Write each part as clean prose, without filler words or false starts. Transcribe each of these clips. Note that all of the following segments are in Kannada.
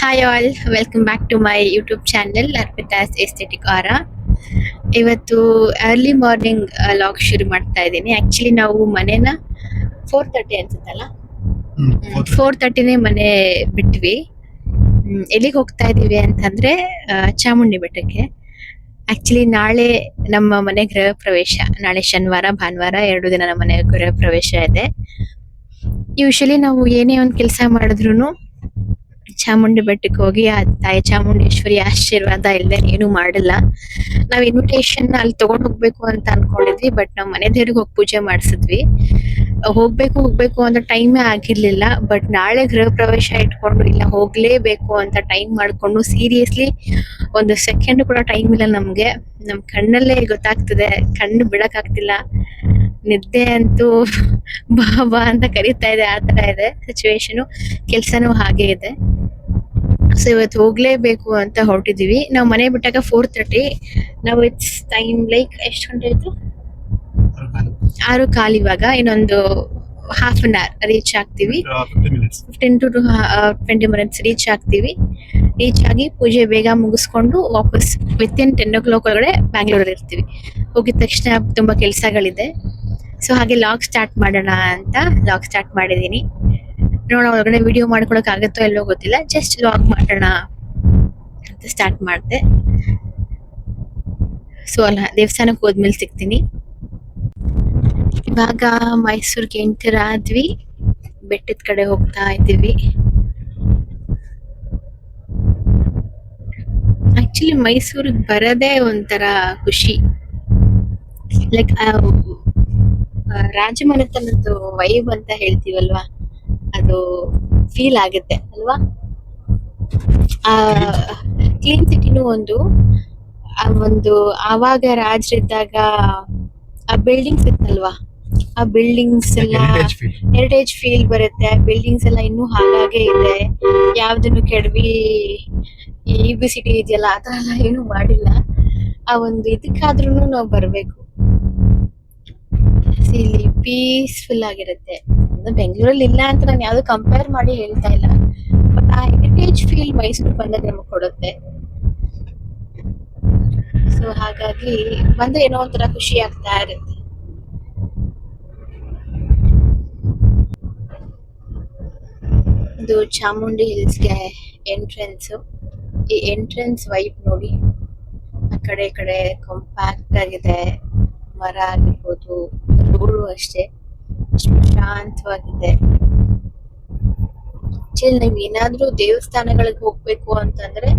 Hi all, welcome back to my YouTube channel Arpita's aesthetic aura. ಇವತ್ತು ಅರ್ಲಿ ಮಾರ್ನಿಂಗ್ ಲಾಗ್ ಶುರು ಮಾಡ್ತಾ ಇದ್ದೀನಿ. ಆಕ್ಚುಲಿ ನಾವು ಮನೇನ 4:30 ಅನ್ಸುತ್ತಲ್ಲ, 4:30ನೇ ಮನೆ ಬಿಟ್ವಿ. ಎಲ್ಲಿಗೆ ಹೋಗ್ತಾ ಇದೀವಿ ಅಂತಂದ್ರೆ ಚಾಮುಂಡಿ ಬೆಟ್ಟಕ್ಕೆ. ಆಕ್ಚುಲಿ ನಾಳೆ ನಮ್ಮ ಮನೆ ಗೃಹ ಪ್ರವೇಶ. ನಾಳೆ ಶನಿವಾರ ಭಾನುವಾರ 2 ದಿನ ನಮ್ಮ ಮನೆ ಗೃಹ ಪ್ರವೇಶ ಇದೆ. ಯೂಶಲಿ ನಾವು ಏನೇ ಒಂದು ಕೆಲಸ ಮಾಡಿದ್ರು ಚಾಮುಂಡಿ ಬೆಟ್ಟಕ್ಕೆ ಹೋಗಿ ಆ ತಾಯಿ ಚಾಮುಂಡೇಶ್ವರಿ ಆಶೀರ್ವಾದ ಇಲ್ಲದೆ ಏನು ಮಾಡಲ್ಲ. ನಾವ್ ಇನ್ವಿಟೇಷನ್ ಅಲ್ಲಿ ತಗೊಂಡ್ ಹೋಗ್ಬೇಕು ಅಂತ ಅನ್ಕೊಂಡಿದ್ವಿ, ಬಟ್ ನಾವ್ ಮನೆ ದೇವ್ರಿಗೆ ಹೋಗಿ ಪೂಜೆ ಮಾಡಿಸಿದ್ವಿ. ಹೋಗ್ಬೇಕು ಅಂತ ಟೈಮೇ ಆಗಿರ್ಲಿಲ್ಲ. ಬಟ್ ನಾಳೆ ಗೃಹ ಪ್ರವೇಶ ಇಟ್ಕೊಂಡು ಇಲ್ಲ ಹೋಗ್ಲೇಬೇಕು ಅಂತ ಟೈಮ್ ಮಾಡ್ಕೊಂಡು ಸೀರಿಯಸ್ಲಿ ಒಂದು ಸೆಕೆಂಡ್ ಕೂಡ ಟೈಮ್ ಇಲ್ಲ ನಮ್ಗೆ. ನಮ್ ಕಣ್ಣಲ್ಲೇ ಗೊತ್ತಾಗ್ತದೆ, ಕಣ್ಣು ಬಿಡಕ್ ಆಗ್ತಿಲ್ಲ. ನಿದ್ದೆ ಅಂತೂ ಬಾ ಬಾ ಅಂತ ಕರೀತಾ ಇದೆ. ಆ ತರ ಇದೆ ಸಿಚುವೇಶನ್. ಕೆಲ್ಸನೂ ಹಾಗೆ ಇದೆ. ಸೊ ಇವತ್ತು ಹೋಗ್ಲೇಬೇಕು ಅಂತ ಹೊರಟಿದೀವಿ. ನಾವು ಮನೆ ಬಿಟ್ಟಾಗ 4:30. ನಾವು ಇಟ್ಸ್ ಟೈಮ್ ಲೈಕ್ ಎಷ್ಟು ಗಂಟೆ ಆಯ್ತು? 6:15. ಇವಾಗ ಇನ್ನೊಂದು ಹಾಫ್ ಅನ್ ಅವರ್ ರೀಚ್ ಆಗ್ತೀವಿ. 15 to 20 minutes ರೀಚ್ ಆಗ್ತೀವಿ. ರೀಚ್ ಆಗಿ ಪೂಜೆ ಬೇಗ ಮುಗಿಸ್ಕೊಂಡು ವಾಪಸ್ ವಿತಿನ್ 10 o'clock ಒಳಗಡೆ ಬ್ಯಾಂಗ್ಳೂರಲ್ಲಿ ಇರ್ತೀವಿ. ಹೋಗಿದ ತಕ್ಷಣ ತುಂಬಾ ಕೆಲ್ಸಗಳಿದೆ. ಸೊ ಹಾಗೆ ಲಾಗ್ ಸ್ಟಾರ್ಟ್ ಮಾಡೋಣ ಅಂತ ಲಾಗ್ ಸ್ಟಾರ್ಟ್ ಮಾಡಿದೀನಿ. ನೋಡೋಣ ಒಳಗಡೆ ವಿಡಿಯೋ ಮಾಡ್ಕೊಳಕ್ ಆಗತ್ತೋ ಎಲ್ಲೋ ಗೊತ್ತಿಲ್ಲ. ಜಸ್ಟ್ ಲಾಗ್ ಮಾಡೋಣ ಅಂತ ಸ್ಟಾರ್ಟ್ ಮಾಡಿದೆ. ಸೊ ಅಲ್ಲ, ದೇವಸ್ಥಾನಕ್ಕೆ ಹೋದ್ಮೇಲೆ ಸಿಗ್ತೀನಿ. ಇವಾಗ ಮೈಸೂರಿಗೆ ಎಂಟರ್ ಆದ್ವಿ. ಬೆಟ್ಟದ ಕಡೆ ಹೋಗ್ತಾ ಇದ್ದೀವಿ. ಆಕ್ಚುಲಿ ಮೈಸೂರಿಗೆ ಬರೋದೇ ಒಂಥರ ಖುಷಿ. ಲೈಕ್ ರಾಜಮನೆತನದ್ದು ವೈಬ್ ಅಂತ ಹೇಳ್ತೀವಲ್ವಾ, ಅದು ಫೀಲ್ ಆಗುತ್ತೆ ಅಲ್ವಾ. ಕ್ಲೀನ್ ಸಿಟಿನೂ ಒಂದು ಆವಾಗ ರಾಜರಿದ್ದಾಗ ಆ ಬಿಲ್ಡಿಂಗ್ಸ್ ಇತ್ತಲ್ವಾ, ಆ ಬಿಲ್ಡಿಂಗ್ಸ್ ಎಲ್ಲ ಹೆರಿಟೇಜ್ ಫೀಲ್ ಬರುತ್ತೆ. ಬಿಲ್ಡಿಂಗ್ಸ್ ಎಲ್ಲ ಇನ್ನೂ ಹಾಗಾಗೆ ಇದೆ, ಯಾವ್ದನ್ನು ಕೆಡವಿ ಈ ಸಿಟಿ ಇದೆಯಲ್ಲ ಆ ತರ ಎಲ್ಲ ಏನು ಮಾಡಿಲ್ಲ. ಆ ಒಂದು ಇದಕ್ಕಾದ್ರೂ ನಾವು ಬರ್ಬೇಕು. ಇಲ್ಲಿ ಪೀಸ್ಫುಲ್ ಆಗಿರುತ್ತೆ. ಬೆಂಗಳೂರಲ್ಲಿ ಇಲ್ಲ ಅಂತ ನಾನು ಯಾವ್ದು ಕಂಪೇರ್ ಮಾಡಿ ಹೇಳ್ತಾ ಇಲ್ಲ, ಬಟ್ ಆ ಹೆರಿಟೇಜ್ ಫೀಲ್ ಮೈಸೂರು ಬಂದಾಗ ನಮಗೆ ಕೊಡುತ್ತೆ. ಸೊ ಹಾಗಾಗಿ ಬಂದ್ರೆ ಏನೋ ಒಂಥರ ಖುಷಿ ಆಗ್ತಾ ಇರುತ್ತೆ. ಇದು ಚಾಮುಂಡಿ ಹಿಲ್ಸ್ಗೆ ಎಂಟ್ರೆನ್ಸ್. ಈ ಎಂಟ್ರೆನ್ಸ್ ವೈಬ್ ನೋಡಿ. ಆ ಕಡೆ ಈ ಕಡೆ ಕಾಂಪ್ಯಾಕ್ಟ್ ಆಗಿದೆ. ಮರ ಆಗಿರ್ಬೋದು, ರೋಡು ಅಷ್ಟೇ ಶಾಂತವಾಗಿದೆ. ನಾವ್ ಏನಾದ್ರೂ ದೇವಸ್ಥಾನಗಳಿಗೆ ಹೋಗ್ಬೇಕು ಅಂತಂದ್ರೆ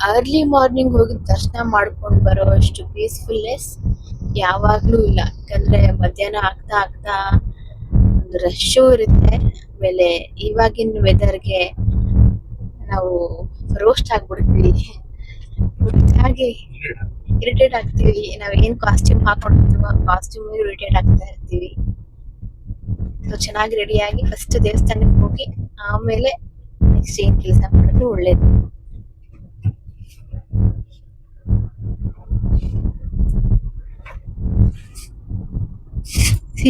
ಅರ್ಲಿ ಮಾರ್ನಿಂಗ್ ಹೋಗಿ ದರ್ಶನ ಮಾಡ್ಕೊಂಡ್ ಬರೋ ಅಷ್ಟು ಪೀಸ್ಫುಲ್ನೆಸ್ ಯಾವಾಗ್ಲೂ ಇಲ್ಲ. ಯಾಕಂದ್ರೆ ಮಧ್ಯಾಹ್ನ ಆಗ್ತಾ ಒಂದು ರಶ್ಶು ಇರುತ್ತೆ. ಆಮೇಲೆ ಇವಾಗಿನ ವೆದರ್ಗೆ ನಾವು ರೋಸ್ಟ್ ಆಗ್ಬಿಡ್ತೀವಿ, ಹಾಗೆ ಇರಿಟೇಟ್ ಆಗ್ತೀವಿ. ನಾವ್ ಏನ್ ಕಾಸ್ಟ್ಯೂಮ್ ಹಾಕೊಂಡಿರ್ತೀವೋ ಕಾಸ್ಟ್ಯೂಮ್ ಇರಿಟೇಟ್ ಆಗ್ತಾ ಇರ್ತೀವಿ. ಸೊ ಚೆನ್ನಾಗಿ ರೆಡಿಯಾಗಿ ಫಸ್ಟ್ ದೇವಸ್ಥಾನಕ್ಕೆ ಹೋಗಿ ಆಮೇಲೆ ನೆಕ್ಸ್ಟ್ ಏನ್ ಕೆಲಸ ಮಾಡೋದು ಒಳ್ಳೇದು.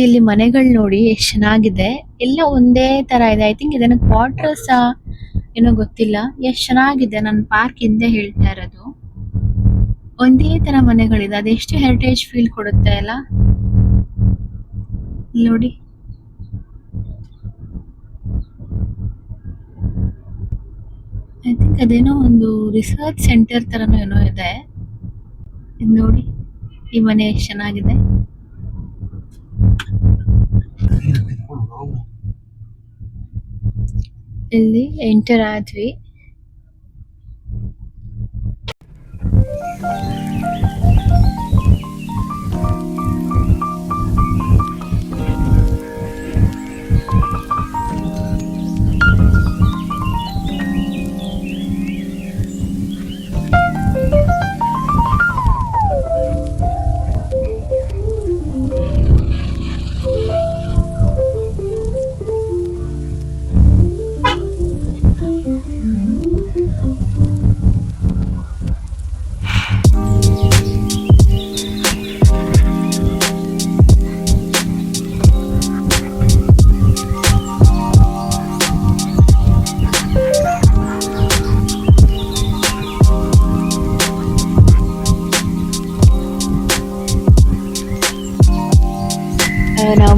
ಇಲ್ಲಿ ಮನೆಗಳು ನೋಡಿ ಎಷ್ಟು ಚೆನ್ನಾಗಿದೆ. ಎಲ್ಲ ಒಂದೇ ತರ ಇದೆ. ಐ ಥಿಂಕ್ ಇದನ್ನ ಕ್ವಾರ್ಟರ್ಸ್ ಏನೋ ಗೊತ್ತಿಲ್ಲ. ಎಷ್ಟು ಚೆನ್ನಾಗಿದೆ. ನಾನು ಪಾರ್ಕ್ ಹಿಂದೆ ಹೇಳ್ತಾ ಇರೋದು. ಒಂದೇ ತರ ಮನೆಗಳಿದೆ. ಅದೆಷ್ಟು ಹೆರಿಟೇಜ್ ಫೀಲ್ ಕೊಡುತ್ತೆ ಅಲ್ಲ. ನೋಡಿ, ಐ ಥಿಂಕ್ ಅದೇನೋ ಒಂದು ರಿಸರ್ಚ್ ಸೆಂಟರ್ ತರನೋ ಏನೋ ಇದೆ. ಇದು ನೋಡಿ, ಈ ಮನೆ ಎಷ್ಟು ಚೆನ್ನಾಗಿದೆ. ಇಲ್ಲಿ ಎಂಟರ್ ಆದ್ವಿ.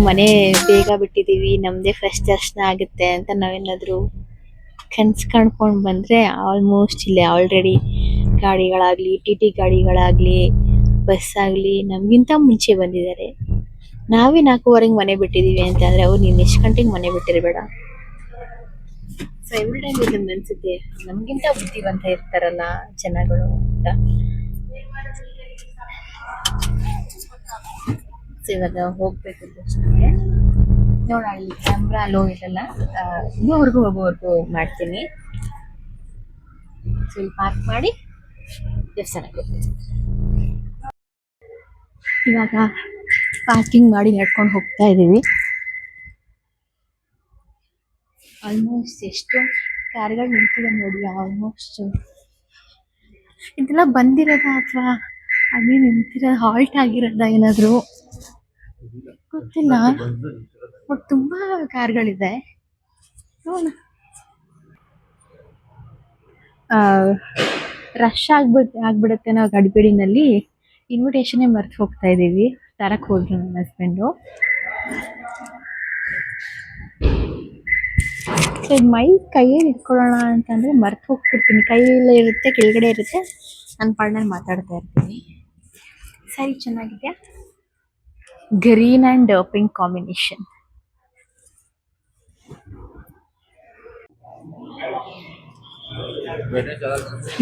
ಮನೆ ಬೇಗ ಬಿಟ್ಟಿದೀವಿ, ನಮ್ದೇ ಫ್ರೆಶ್ ದರ್ಶನ ಆಗುತ್ತೆ ಅಂತ ನಾವೇನಾದ್ರು ಕನ್ಸ್ ಕಾಣ್ಕೊಂಡ್ ಬಂದ್ರೆ ಆಲ್ಮೋಸ್ಟ್ ಇಲ್ಲೇ ಆಲ್ರೆಡಿ ಗಾಡಿಗಳಾಗ್ಲಿ, ಟಿ ಗಾಡಿಗಳಾಗ್ಲಿ, ಬಸ್ ಆಗ್ಲಿ ನಮ್ಗಿಂತ ಮುಂಚೆ ಬಂದಿದ್ದಾರೆ. ನಾವೇ 4:15 ಮನೆ ಬಿಟ್ಟಿದೀವಿ ಅಂತಂದ್ರೆ ಅವ್ರು ನೀನ್ ಎಷ್ಟು ಗಂಟೆಗೆ ಮನೆ ಬಿಟ್ಟಿರ್ಬೇಡ. ಸೊ ಎವ್ರಿ ಟೈಮ್ ಇದನ್ನ ಅನ್ಸುತ್ತೆ, ನಮ್ಗಿಂತ ಬುದ್ಧಿವಂತ ಇರ್ತಾರಲ್ಲ ಜನಗಳು ಅಂತ. ಸೊ ಇವಾಗ ಹೋಗ್ಬೇಕು ದರ್ಶನಕ್ಕೆ. ನೋಡ ಅಲ್ಲಿ ಕ್ಯಾಮ್ರಾ ಲೋ ಇದೆಲ್ಲ ಇನ್ನೂವರೆಗೂ ಹೋಗೋವರೆಗೂ ಮಾಡ್ತೀನಿ. ಸೊ ಇಲ್ಲಿ ಪಾರ್ಕ್ ಮಾಡಿ ದೇವಸ್ಥಾನಕ್ಕೆ ಹೋಗ್ತೀನಿ. ಇವಾಗ ಪಾರ್ಕಿಂಗ್ ಮಾಡಿ ನಡ್ಕೊಂಡು ಹೋಗ್ತಾ ಇದೀವಿ. ಆಲ್ಮೋಸ್ಟ್ ಎಷ್ಟು ಕಾರ್ಗಳು ನಿಂತಿದೆ ನೋಡಿ. ಆಲ್ಮೋಸ್ಟ್ ಇದೆಲ್ಲ ಬಂದಿರೋದ ಅಥವಾ ಅಲ್ಲಿ ನಿಂತಿರೋ ಹಾಲ್ಟ್ ಆಗಿರೋದ ಏನಾದ್ರು ಗೊತ್ತಿಲ್ಲ. ಬಟ್ ತುಂಬಾ ಕಾರ್ಗಳಿದೆ. ರಶ್ ಆಗ್ಬಿಡುತ್ತೆ. ನಾವು ಗಡಿಬಿಡಿನಲ್ಲಿ ಇನ್ವಿಟೇಷನ್ ಮರ್ತು ಹೋಗ್ತಾ ಇದೀವಿ. ತರಕ್ ಹೋದ್ರು ನನ್ನ ಹಸ್ಬೆಂಡು. ಮೈ ಕೈಯಲ್ಲಿ ಇಟ್ಕೊಳ್ಳೋಣ ಅಂತಂದ್ರೆ ಮರ್ತು ಹೋಗ್ತಿರ್ತೀನಿ. ಕೈಯಲ್ಲೇ ಇರುತ್ತೆ, ಕೆಳಗಡೆ ಇರುತ್ತೆ, ನನ್ನ ಪಾಡ್ನಲ್ಲಿ ಮಾತಾಡ್ತಾ ಇರ್ತೀನಿ. ಸರಿ, ಚೆನ್ನಾಗಿದೆಯಾ? Green and pink combination.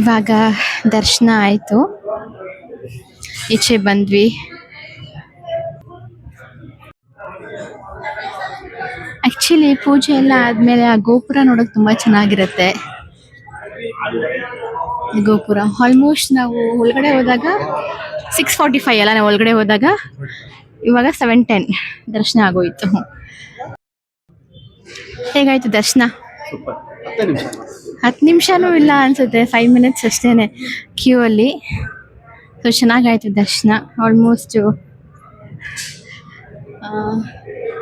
ಇವಾಗ ದರ್ಶನ ಆಯ್ತು, ಈಚೆ ಬಂದ್ವಿ. ಆಕ್ಚುಲಿ ಪೂಜೆ ಎಲ್ಲ ಆದ್ಮೇಲೆ ಆ ಗೋಪುರ ನೋಡಕ್ ತುಂಬಾ ಚೆನ್ನಾಗಿರುತ್ತೆ. ಗೋಪುರ ಆಲ್ಮೋಸ್ಟ್ ನಾವು ಒಳಗಡೆ ಹೋದಾಗ 6:45 ಅಲ್ಲ, ನಾವು ಒಳಗಡೆ ಹೋದಾಗ ಇವಾಗ 7:10 ದರ್ಶನ ಆಗೋಯ್ತು. ಹೇಗಾಯ್ತು ದರ್ಶನ? 10 ನಿಮಿಷನೂ ಇಲ್ಲ ಅನ್ಸುತ್ತೆ, 5 ಮಿನಿಟ್ಸ್ ಅಷ್ಟೇನೆ ಕ್ಯೂ ಅಲ್ಲಿ. ಸೊ ಚೆನ್ನಾಗಾಯ್ತು ದರ್ಶನ. ಆಲ್ಮೋಸ್ಟ್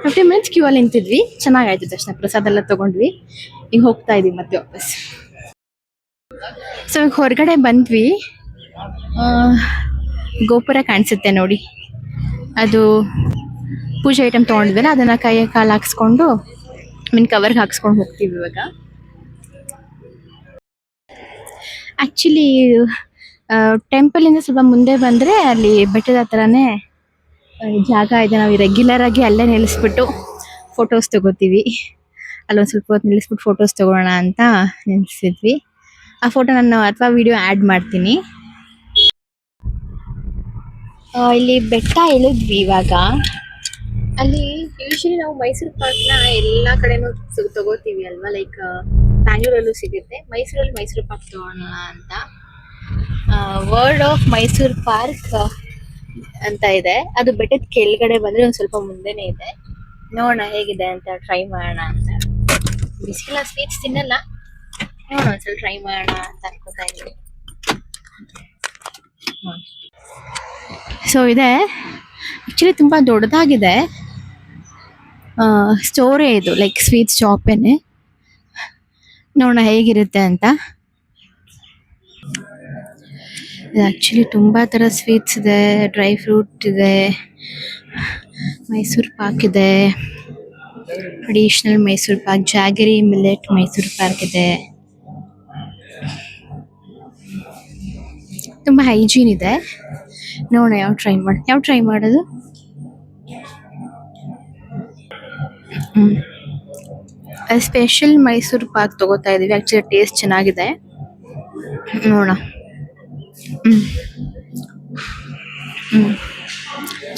50 ಮಿನಿಟ್ಸ್ ಕ್ಯೂ ಅಲ್ಲಿ ನಿಂತಿದ್ವಿ. ಚೆನ್ನಾಗಾಯ್ತು ದರ್ಶನ. ಪ್ರಸಾದ ಎಲ್ಲ ತಗೊಂಡ್ವಿ. ಈಗ ಹೋಗ್ತಾ ಇದೀವಿ ಮತ್ತೆ ವಾಪಸ್. ಸೊ ಈಗ ಹೊರಗಡೆ ಬಂದ್ವಿ. ಗೋಪುರ ಕಾಣಿಸುತ್ತೆ ನೋಡಿ, ಅದು ಪೂಜೆ ಐಟಮ್ ತೊಗೊಂಡಿದ್ವಲ್ಲ ಅದನ್ನ ಕೈ ಕಾಲು ಹಾಕ್ಸ್ಕೊಂಡು ಕವರ್ಗೆ ಹಾಕ್ಸ್ಕೊಂಡು ಹೋಗ್ತೀವಿ ಇವಾಗ. ಆಕ್ಚುಲಿ ಟೆಂಪಲ್ ಇಂದ ಸ್ವಲ್ಪ ಮುಂದೆ ಬಂದ್ರೆ ಅಲ್ಲಿ ಬೆಟ್ಟದ ಹತ್ರನೇ ಜಾಗ ಇದೆ. ನಾವು ರೆಗ್ಯುಲರ್ ಆಗಿ ಅಲ್ಲೇ ನಿಲ್ಲಿಸ್ಬಿಟ್ಟು ಫೋಟೋಸ್ ತಗೋತೀವಿ. ಅಲ್ಲೊಂದು ಸ್ವಲ್ಪ ಹೊತ್ತು ನಿಲ್ಲಿಸ್ಬಿಟ್ಟು ಫೋಟೋಸ್ ತಗೋಣ ಅಂತ ನಿಲ್ಸಿದ್ವಿ. ಆ ಫೋಟೋ ನಾನು ಅಥವಾ ವಿಡಿಯೋ ಆ್ಯಡ್ ಮಾಡ್ತೀನಿ. ಇಲ್ಲಿ ಬೆಟ್ಟ ಇಳಿದ್ವಿ ಇವಾಗ. ಅಲ್ಲಿ ಯೂಶಲಿ ನಾವು ಮೈಸೂರು ಪಾಕ್ನ ಎಲ್ಲ ಕಡೆನೂ ತಗೋತೀವಿ ಅಲ್ವಾ, ಲೈಕ್ ಬ್ಯಾಂಗ್ಳೂರಲ್ಲೂ ಸಿಗುತ್ತೆ. ಮೈಸೂರಲ್ಲಿ ಮೈಸೂರು ಪಾಕ್ ತಗೋಣ ಅಂತ ವರ್ಲ್ಡ್ ಆಫ್ ಮೈಸೂರು ಪಾರ್ಕ್ ಅಂತ ಇದೆ. ಅದು ಬೆಟ್ಟದ ಕೆಳಗಡೆ ಬಂದ್ರೆ ಒಂದ್ ಸ್ವಲ್ಪ ಮುಂದೆನೆ ಇದೆ. ನೋಡೋಣ ಹೇಗಿದೆ ಅಂತ, ಟ್ರೈ ಮಾಡೋಣ ಅಂತ. ಬಿಸಿಲ ಸ್ವೀಟ್ಸ್ ತಿನ್ನಲ್ಲ, ನೋಡೋಣ ಒಂದ್ಸಲ ಟ್ರೈ ಮಾಡೋಣ ಅಂತ ಅನ್ಕೋತಾ ಇದ್ದೀನಿ. ಸೊ ಇದೆ ಆಕ್ಚುಲಿ ತುಂಬಾ ದೊಡ್ಡದಾಗಿದೆ. ಸ್ಟೋರೇ ಇದು, ಲೈಕ್ ಸ್ವೀಟ್ ಶಾಪೇನೆ. ನೋಡೋಣ ಹೇಗಿರುತ್ತೆ ಅಂತ. ಆಕ್ಚುಲಿ ತುಂಬಾ ತರ ಸ್ವೀಟ್ಸ್ ಇದೆ, ಡ್ರೈ ಫ್ರೂಟ್ ಇದೆ, ಮೈಸೂರು ಪಾಕ್ ಇದೆ, ಟ್ರೆಡಿಷನಲ್ ಮೈಸೂರು ಪಾಕ್, ಜಾಗರಿ ಮಿಲೆಟ್ ಮೈಸೂರು ಪಾಕ್ ಇದೆ. ತುಂಬಾ ಹೈಜೀನ್ ಇದೆ. ನೋಡೋಣ ಯಾವ ಟ್ರೈ ಮಾಡೋದು. ಸ್ಪೆಷಲ್ ಮೈಸೂರು ಪಾಕ್ ತಗೋತಾ ಇದೀವಿ. ಆಕ್ಚುಲಿ ಟೇಸ್ಟ್ ಚೆನ್ನಾಗಿದೆ, ನೋಡೋಣ.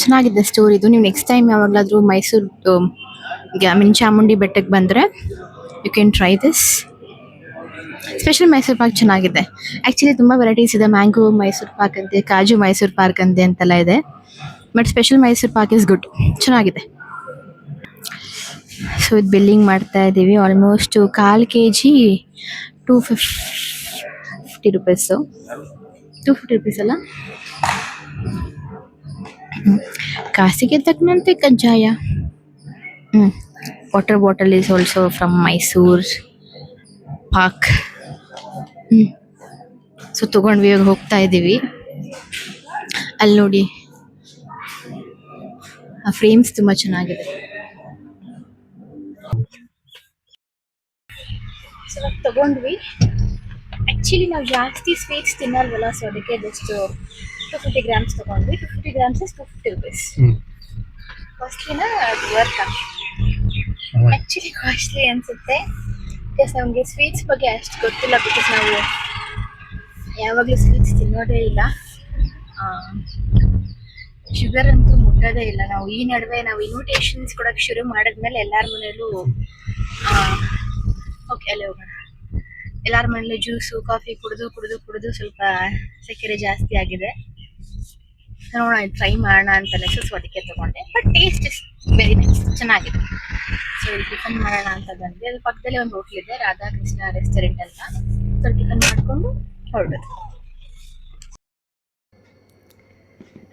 ಚೆನ್ನಾಗಿದೆ ಸ್ಟೋರ್ ಇದು. ನೀವು ನೆಕ್ಸ್ಟ್ ಟೈಮ್ ಯಾವಾಗಲಾದ್ರೂ ಮೈಸೂರು ಚಾಮುಂಡಿ ಬೆಟ್ಟಕ್ಕೆ ಬಂದರೆ you can try this. Special Mysore pak ಚೆನ್ನಾಗಿದೆ. ಆ್ಯಕ್ಚುಲಿ ತುಂಬ ವೆರೈಟೀಸ್ ಇದೆ. ಮ್ಯಾಂಗೋ ಮೈಸೂರು ಪಾಕ್ ಅಂತೆ, ಕಾಜು ಮೈಸೂರು ಪಾಕ್ ಅಂತೆ ಅಂತೆಲ್ಲ ಇದೆ. But special Mysore Pak is good, ಚೆನ್ನಾಗಿದೆ. ಸೊ ಇದು ಬಿಲ್ಲಿಂಗ್ ಮಾಡ್ತಾ ಇದ್ದೀವಿ. Almost 1/4 kg 250 rupees. 250 ರೂಪೀಸ್ ಅಲ್ಲ, ಕಾಸಿಗೆ ತಕ್ಕಂತೆ ಕಜ್ಜಾಯ. Water bottle is also from Mysore Pak. So ತಗೊಂಡ್ವಿ, ಇವಾಗ ಹೋಗ್ತಾ ಇದ್ದೀವಿ. ಅಲ್ಲಿ ನೋಡಿ ಆ ಫ್ರೇಮ್ಸ್ ತುಂಬ ಚೆನ್ನಾಗಿದೆ. ಸೊ ಇವಾಗ ತೊಗೊಂಡ್ವಿ. ಆ್ಯಕ್ಚುಲಿ ನಾವು ಜಾಸ್ತಿ ಸ್ವೀಟ್ಸ್ ತಿನ್ನಲ್ವಲ್ಲ, ಸೊ ಅದಕ್ಕೆ ಜಸ್ಟ್ 250 ಗ್ರಾಮ್ಸ್ ತೊಗೊಂಡ್ವಿ. 250 ಗ್ರಾಮ್ಸ್ ಇಸ್ 250 ರುಪೀಸ್. ಕಾಸ್ಟ್ಲಿನ ಅದು ವರ್ತ್ ಆ್ಯಕ್ಚುಲಿ ಕಾಸ್ಟ್ಲಿ ಅನಿಸುತ್ತೆ. ಬಿಕಾಸ್ ನಮಗೆ ಸ್ವೀಟ್ಸ್ ಬಗ್ಗೆ ಅಷ್ಟು ಗೊತ್ತಿಲ್ಲ, ಬಿಕಾಸ್ ನಾವು ಯಾವಾಗಲೂ ಸ್ವೀಟ್ಸ್ ತಿನ್ನೋದೇ ಇಲ್ಲ. ಶುಗರ್ ಅಂತೂ ಮುಟ್ಟೋದೇ ಇಲ್ಲ. ನಾವು ಈ ನಡುವೆ ನಾವು ಇನ್ವಿಟೇಷನ್ಸ್ ಕೊಡೋಕ್ಕೆ ಶುರು ಮಾಡಿದ್ಮೇಲೆ ಎಲ್ಲರ ಮನೇಲೂ ಓಕೆ ಅಲ್ಲೇ ಹೋಗೋಣ. ಎಲ್ಲರ ಮನೇಲೂ ಜ್ಯೂಸು ಕಾಫಿ ಕುಡಿದು ಸ್ವಲ್ಪ ಸಕ್ಕರೆ ಜಾಸ್ತಿ ಆಗಿದೆ. ನೋಡೋಣ, ಟ್ರೈ ಮಾಡೋಣ ಅಂತ ಸೊ ಅದಕ್ಕೆ ತೊಗೊಂಡೆ. But taste is very nice, ಚೆನ್ನಾಗಿದೆ. ಸೊ ಇಲ್ಲಿ ಟಿಫನ್ ಮಾಡೋಣ ಅಂತ ಬಂದ್ವಿ. ಅದ್ರ ಪಕ್ಕದಲ್ಲೇ ಒಂದು ಹೋಟ್ಲ್ ಇದೆ, ರಾಧಾಕೃಷ್ಣ ರೆಸ್ಟೋರೆಂಟ್ ಅಂತ. ಸೊ ಟಿಫನ್ ಮಾಡಿಕೊಂಡು ಹೊರಡೋದು.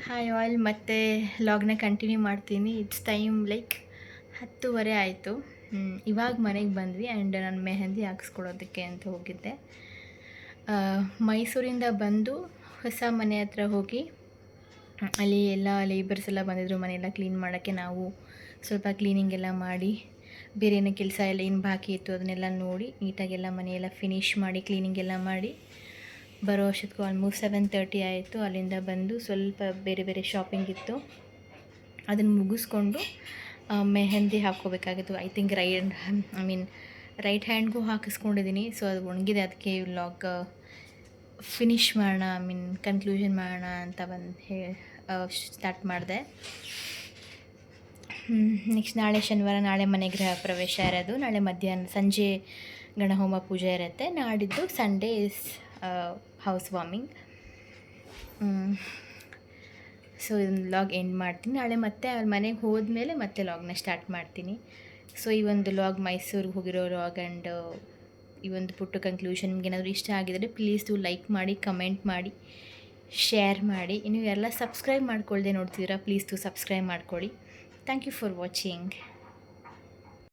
ಹಾಯ್ ಆಲ್, ಮತ್ತೆ ಲಾಗ್ನ ಕಂಟಿನ್ಯೂ ಮಾಡ್ತೀನಿ. ಇಟ್ಸ್ ಟೈಮ್ ಲೈಕ್ 10:30 ಆಯಿತು. ಇವಾಗ ಮನೆಗೆ ಬಂದ್ವಿ. ಆ್ಯಂಡ್ ನಾನು ಮೆಹಂದಿ ಹಾಕ್ಸ್ಕೊಡೋದಕ್ಕೆ ಅಂತ ಹೋಗಿದ್ದೆ. ಮೈಸೂರಿಂದ ಬಂದು ಹೊಸ ಮನೆ ಹತ್ರ ಹೋಗಿ ಅಲ್ಲಿ ಎಲ್ಲ ಲೇಬರ್ಸ್ ಎಲ್ಲ ಬಂದಿದ್ದರು ಮನೆಯೆಲ್ಲ ಕ್ಲೀನ್ ಮಾಡೋಕ್ಕೆ. ನಾವು ಸ್ವಲ್ಪ ಕ್ಲೀನಿಂಗ್ ಎಲ್ಲ ಮಾಡಿ, ಬೇರೆ ಏನೋ ಕೆಲಸ ಎಲ್ಲ ಏನು ಬಾಕಿ ಇತ್ತು ಅದನ್ನೆಲ್ಲ ನೋಡಿ ನೀಟಾಗೆಲ್ಲ ಮನೆಯೆಲ್ಲ ಫಿನಿಷ್ ಮಾಡಿ, ಕ್ಲೀನಿಂಗ್ ಎಲ್ಲ ಮಾಡಿ ಬರೋ ಅಷ್ಟೊತ್ತಿಗೆ ಆಲ್ಮೋಸ್ಟ್ 7:30 ಆಯಿತು. ಅಲ್ಲಿಂದ ಬಂದು ಸ್ವಲ್ಪ ಬೇರೆ ಶಾಪಿಂಗ್ ಇತ್ತು, ಅದನ್ನು ಮುಗಿಸ್ಕೊಂಡು ಮೆಹಂದಿ ಹಾಕ್ಕೋಬೇಕಾಗಿತ್ತು. ಐ ಥಿಂಕ್ ರೈಟ್ ಹ್ಯಾಂಡ್ಗೂ ಹಾಕಿಸ್ಕೊಂಡಿದ್ದೀನಿ. ಸೊ ಅದು ಒಣಗಿದೆ, ಅದಕ್ಕೆ ವ್ಲಾಗ್ ಫಿನಿಷ್ ಮಾಡೋಣ, ಕನ್ಕ್ಲೂಷನ್ ಮಾಡೋಣ ಅಂತ ಸ್ಟಾರ್ಟ್ ಮಾಡಿದೆ. ನೆಕ್ಸ್ಟ್ ನಾಳೆ ಶನಿವಾರ, ನಾಳೆ ಮನೆ ಗೃಹ ಪ್ರವೇಶ ಇರೋದು. ನಾಳೆ ಸಂಜೆ ಗಣಹೋಮ ಪೂಜೆ ಇರುತ್ತೆ. ನಾಡಿದ್ದು Sunday is house warming. So ಇದನ್ನು ಲಾಗ್ ಎಂಡ್ ಮಾಡ್ತೀನಿ. ನಾಳೆ ಮತ್ತೆ ಅಲ್ಲಿ ಮನೆಗೆ ಹೋದ್ಮೇಲೆ ಮತ್ತೆ ಲಾಗ್ನ ಸ್ಟಾರ್ಟ್ ಮಾಡ್ತೀನಿ. ಸೊ ಈ ಒಂದು ಲಾಗ್ ಮೈಸೂರಿಗೆ ಹೋಗಿರೋ ಲಾಗ್ ಆ್ಯಂಡ್ ಈ ಒಂದು ಪುಟ್ಟ ಕನ್ಕ್ಲೂಷನ್ ನಿಮ್ಗೆ ಏನಾದರೂ ಇಷ್ಟ ಆಗಿದರೆ ಪ್ಲೀಸ್ ಲೈಕ್ ಮಾಡಿ, ಕಮೆಂಟ್ ಮಾಡಿ, ಶೇರ್ ಮಾಡಿ. ನೀವು ಎಲ್ಲ ಸಬ್ಸ್ಕ್ರೈಬ್ ಮಾಡ್ಕೊಳ್ದೆ ನೋಡ್ತಿದ್ದೀರಾ, ಪ್ಲೀಸ್ ಸಬ್ಸ್ಕ್ರೈಬ್ ಮಾಡ್ಕೊಳ್ಳಿ. Thank you for watching.